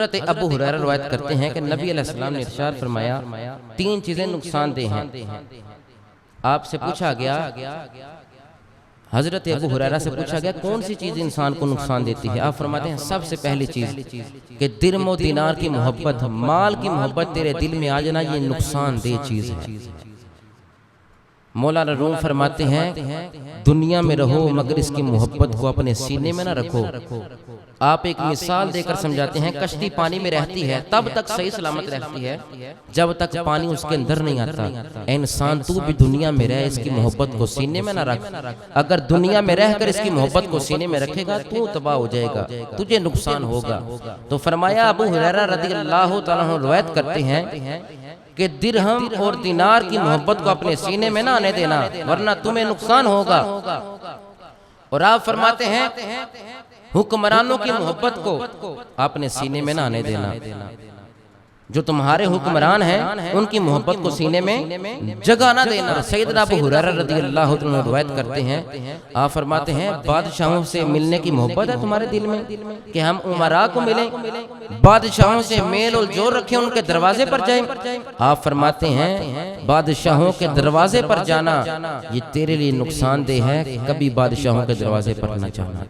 हज़रत अबू हुरैरा रवायत करते हैं कि नबी अलैहिस्सलाम ने इरशाद फरमाया, तीन चीज़ें नुकसानदेह हैं। आपसे पूछा गया, हज़रत अबू हुरैरा से पूछा गया कौन सी चीज़ इंसान को नुकसान देती है। आप फरमाते हैं सबसे पहली चीज़ कि दिरम व दिनार की मोहब्बत, माल की मोहब्बत तेरे दिल में आ जाना, ये नुकसानदेह चीज़ है। मौलाना रूम फरमाते हैं दुनिया में रहो मगर इसकी मोहब्बत को अपने सीने में ना रखो। आप एक मिसाल देकर समझाते हैं, कश्ती पानी में रहती है तब तक सही सलामत रहती है जब तक पानी उसके अंदर नहीं आता। इंसान तू भी दुनिया में रह, इसकी मोहब्बत को सीने में ना रख। अगर दुनिया में रहकर इसकी मोहब्बत को सीने में रखेगा तू तबाह हो जाएगा, तुझे नुकसान होगा। तो फरमाया अबू हुरैरा रज़ियल्लाहु तआला अन्हु रवायत करते हैं कि दिरहम और दिनार की मोहब्बत को अपने सीने में ना आने देना वरना तुम्हें नुकसान होगा। और आप फरमाते हैं हुक्मरानों की मोहब्बत को अपने सीने में ना आने देना। जो तुम्हारे हुक्मरान हैं उनकी मोहब्बत को सीने में जगह ना देना। सैयदना अबू हुरैरा रज़ियल्लाहु अन्हु रवायत करते हैं, आप फरमाते हैं बादशाहों से मिलने की मोहब्बत है तुम्हारे दिल में कि हम उमरा को मिलें, बादशाहों से मेल और जोर रखें, उनके दरवाजे पर जाएं। आप फरमाते हैं बादशाहों के दरवाजे पर जाना ये तेरे लिए नुकसानदेह है, कभी बादशाहों के दरवाजे पर न जाना।